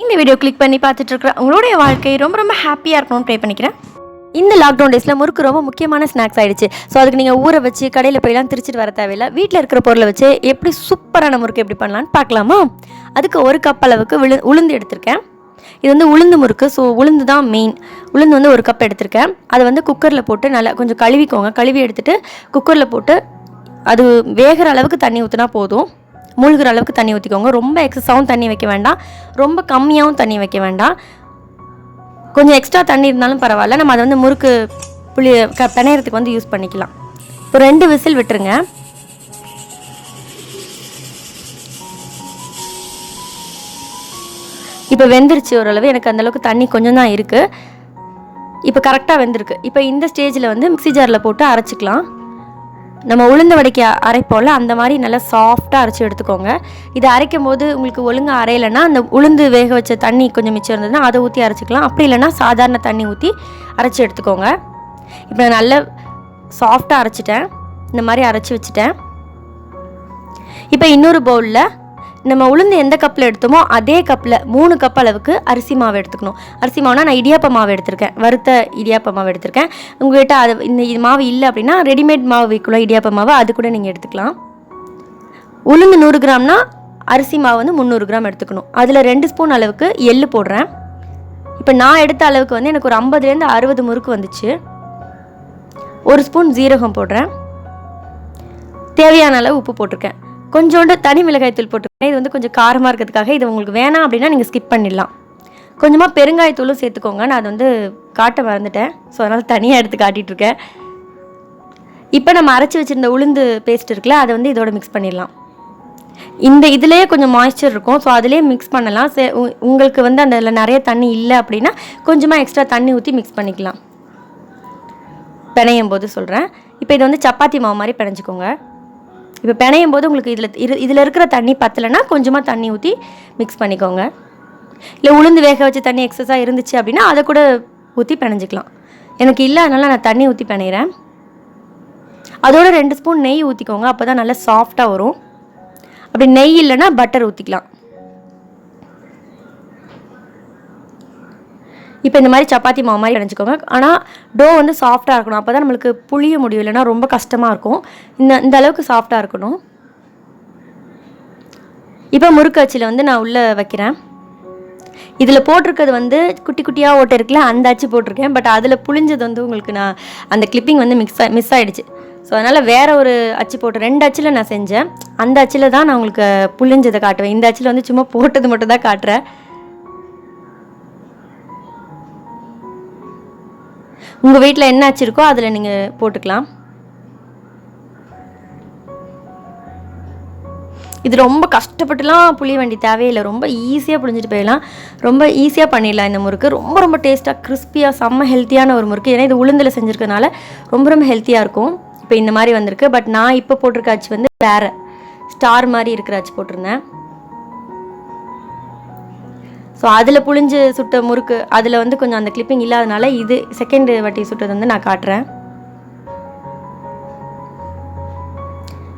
இந்த video click பண்ணி பார்த்துட்டு இருக்கிற உங்களுடைய வாழ்க்கை ரொம்ப ரொம்ப ஹாப்பியாக இருக்கணும்னு ப்ரே பண்ணிக்கிறேன். இந்த லாக்டவுன் டேஸில் முறுக்கு ரொம்ப முக்கியமான ஸ்நாக்ஸ் ஆகிடுச்சு. ஸோ அதுக்கு நீங்கள் ஊற வச்சு கடையில் போயெல்லாம் திரிச்சிட்டு வர தேவையில்லை. வீட்டில் இருக்கிற பொருளை வச்சு எப்படி சூப்பரான முறுக்கு எப்படி பண்ணலான்னு பார்க்கலாமா? அதுக்கு 1 கப் அளவுக்கு உளுந்து எடுத்திருக்கேன். இது வந்து உளுந்து முறுக்கு. ஸோ உளுந்து தான் மெயின். உளுந்து வந்து 1 கப் எடுத்திருக்கேன். அதை வந்து குக்கரில் போட்டு நல்லா கொஞ்சம் கழுவிக்கோங்க. கழுவி எடுத்துகிட்டு குக்கரில் போட்டு அது வேகிற அளவுக்கு தண்ணி ஊற்றினா போதும். மூழ்கிற அளவுக்கு தண்ணி ஊற்றிக்கோங்க. ரொம்ப எக்ஸஸாகவும் தண்ணி வைக்க வேண்டாம், ரொம்ப கம்மியாகவும் தண்ணி வைக்க வேண்டாம். கொஞ்சம் எக்ஸ்ட்ரா தண்ணி இருந்தாலும் பரவாயில்ல, நம்ம அதை வந்து முறுக்கு பிணையறதுக்கு வந்து யூஸ் பண்ணிக்கலாம். ஒரு 2 விசில் விட்டுருங்க. இப்போ வெந்துருச்சு ஓரளவு. எனக்கு அந்தளவுக்கு தண்ணி கொஞ்சம் தான் இருக்குது. இப்போ கரெக்டாக வெந்திருக்கு. இப்போ இந்த ஸ்டேஜில் வந்து மிக்ஸி ஜாரில் போட்டு அரைச்சிக்கலாம். நம்ம உளுந்த வடைக்கு அரைப்போம்ல, அந்த மாதிரி நல்லா சாஃப்டாக அரைச்சி எடுத்துக்கோங்க. இதை அரைக்கும் போது உங்களுக்கு ஒழுங்காக அரையலைன்னா அந்த உளுந்து வேக வச்ச தண்ணி கொஞ்சம் மிச்சம் இருந்ததுன்னா அதை ஊற்றி அரைச்சிக்கலாம். அப்படி இல்லைன்னா சாதாரண தண்ணி ஊற்றி அரைச்சி எடுத்துக்கோங்க. இப்போ நான் நல்லா சாஃப்டாக அரைச்சிட்டேன். இந்த மாதிரி அரைச்சி வச்சுட்டேன். இப்போ இன்னொரு பவுலில் நம்ம உளுந்து எந்த கப்பில் எடுத்தோமோ அதே கப்பில் 3 கப் அளவுக்கு அரிசி மாவு எடுத்துக்கணும். அரிசி மாவுனா நான் இடியாப்ப மாவு எடுத்திருக்கேன், வறுத்த இடியாப்ப மாவு எடுத்திருக்கேன். உங்கள்கிட்ட அது இந்த மாவு இல்லை அப்படின்னா ரெடிமேட் மாவு விற்கலாம், இடியாப்ப மாவு, அது கூட நீங்கள் எடுத்துக்கலாம். உளுந்து 100 கிராம்னா அரிசி மாவு வந்து 300 கிராம் எடுத்துக்கணும். அதில் 2 ஸ்பூன் அளவுக்கு எள்ளு போடுறேன். இப்போ நான் எடுத்த அளவுக்கு வந்து எனக்கு ஒரு 50லேருந்து 60 முறுக்கு வந்துச்சு. 1 ஸ்பூன் ஜீரகம் போடுறேன். தேவையான அளவு உப்பு போட்டிருக்கேன். கொஞ்சோண்டு தனி மிளகாய்த்தூள் போட்டுருக்கேன். இது வந்து கொஞ்சம் காரமாக இருக்கிறதுக்காக. இது உங்களுக்கு வேணாம் அப்படின்னா நீங்கள் ஸ்கிப் பண்ணிடலாம். கொஞ்சமாக பெருங்காயத்தூளும் சேர்த்துக்கோங்க. நான் அது வந்து காட்ட மறந்துட்டேன். ஸோ அதனால் தனியாக எடுத்து காட்டிகிட்ருக்கேன். இப்போ நம்ம அரைச்சி வச்சுருந்த உளுந்து பேஸ்ட் இருக்குல்ல, அதை வந்து இதோட மிக்ஸ் பண்ணிடலாம். இதுலேயே கொஞ்சம் மாய்ஸ்சர் இருக்கும். ஸோ அதிலே மிக்ஸ் பண்ணலாம். உங்களுக்கு வந்து அதில் நிறைய தண்ணி இல்லை அப்படின்னா கொஞ்சமாக எக்ஸ்ட்ரா தண்ணி ஊற்றி மிக்ஸ் பண்ணிக்கலாம். பிணையும் போது சொல்கிறேன். இப்போ இது வந்து சப்பாத்தி மாவு மாதிரி பிணைஞ்சிக்கோங்க. இப்போ பிணையும் போது உங்களுக்கு இதில் இருக்கிற தண்ணி பத்தலைன்னா கொஞ்சமாக தண்ணி ஊற்றி மிக்ஸ் பண்ணிக்கோங்க. இல்லை உளுந்து வேக வச்ச தண்ணி எக்ஸஸாக இருந்துச்சு அப்படின்னா அதை கூட ஊற்றி பிணைஞ்சிக்கலாம். எனக்கு இல்லை, அதனால் நான் தண்ணி ஊற்றி பிணைகிறேன். அதோட 2 ஸ்பூன் நெய் ஊற்றிக்கோங்க. அப்போ தான் நல்லா சாஃப்டாக வரும். அப்படி நெய் இல்லைன்னா பட்டர் ஊற்றிக்கலாம். இப்போ இந்த மாதிரி சப்பாத்தி மாவு மாதிரி பிணைஞ்சிக்கோங்க. ஆனால் டோ வந்து சாஃப்டாக இருக்கணும். அப்போ தான் நம்மளுக்கு புளிய முடியும், இல்லைன்னா ரொம்ப கஷ்டமாக இருக்கும். இந்த அளவுக்கு சாஃப்டாக இருக்கணும். இப்போ முறுக்கு அச்சில் வந்து நான் உள்ளே வைக்கிறேன். இதில் போட்டிருக்கிறது வந்து குட்டி குட்டியாக ஓட்டை இருக்குல்ல, அந்த அச்சு போட்டிருக்கேன். பட் அதில் புளிஞ்சது வந்து உங்களுக்கு நான் அந்த கிளிப்பிங் வந்து மிஸ் ஆகிடுச்சு. ஸோ அதனால் வேறு ஒரு அச்சு போட்டு 2 அச்சில் நான் செஞ்சேன். அந்த அச்சில் தான் நான் உங்களுக்கு புளிஞ்சதை காட்டுவேன். இந்த அச்சில் வந்து சும்மா போட்டது மட்டும் தான் காட்டுறேன். உங்கள் வீட்டில் என்ன வச்சுருக்கோ அதில் நீங்கள் போட்டுக்கலாம். இது ரொம்ப கஷ்டப்பட்டுலாம் புளிய வேண்டிய தேவையில்லை. ரொம்ப ஈஸியாக புளிஞ்சிட்டு போயிடலாம். ரொம்ப ஈஸியாக பண்ணிடலாம். இந்த முறுக்கு ரொம்ப ரொம்ப டேஸ்ட்டாக கிறிஸ்பியாக செம்ம ஹெல்த்தியான ஒரு முறுக்கு. ஏன்னா இது உளுந்தில் செஞ்சுருக்கனால ரொம்ப ரொம்ப ஹெல்த்தியாக இருக்கும். இப்போ இந்த மாதிரி வந்திருக்கு. பட் நான் இப்போ போட்டிருக்க அச்சு வந்து வேறு ஸ்டார் மாதிரி இருக்கிற அச்சு போட்டிருந்தேன். ஸோ அதில் புளிஞ்சு சுட்ட முறுக்கு அதில் வந்து கொஞ்சம் அந்த கிளிப்பிங் இல்லாதனால இது செகண்ட் வாட்டி சுட்டது வந்து நான் காட்டுறேன்.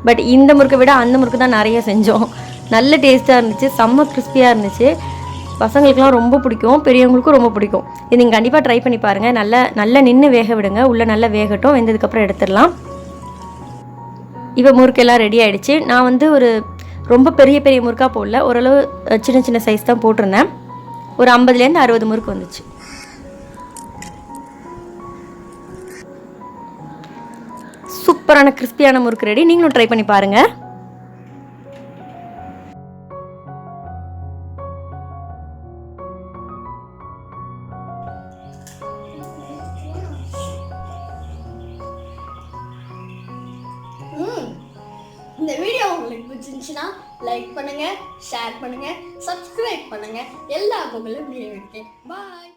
பட் இந்த முறுக்கை விட அந்த முறுக்கு தான் நிறைய செஞ்சோம். நல்ல டேஸ்ட்டாக இருந்துச்சு, செம்ம கிறிஸ்பியாக இருந்துச்சு. பசங்களுக்குலாம் ரொம்ப பிடிக்கும், பெரியவங்களுக்கும் ரொம்ப பிடிக்கும். இது நீங்கள் கண்டிப்பாக ட்ரை பண்ணி பாருங்கள். நல்லா நின்று வேக விடுங்க. உள்ளே நல்லா வேகட்டும். வெந்ததுக்கப்புறம் எடுத்துடலாம். இப்போ முறுக்கெல்லாம் ரெடி ஆகிடுச்சு. நான் வந்து ஒரு ரொம்ப பெரிய பெரிய முறுக்காக போடல, ஓரளவு சின்ன சின்ன சைஸ் தான் போட்டிருந்தேன். ஒரு 50லேருந்து 60 முறுக்கு வந்துச்சு. சூப்பரான கிறிஸ்பியான முறுக்கு ரெடி. நீங்களும் ட்ரை பண்ணி பாருங்கள். இந்த வீடியோ உங்களுக்கு பிடிச்சிருந்துச்சுன்னா லைக் பண்ணுங்க, ஷேர் பண்ணுங்க, சப்ஸ்கிரைப் பண்ணுங்க. எல்லா புகழும் இருக்கேன். பாய்.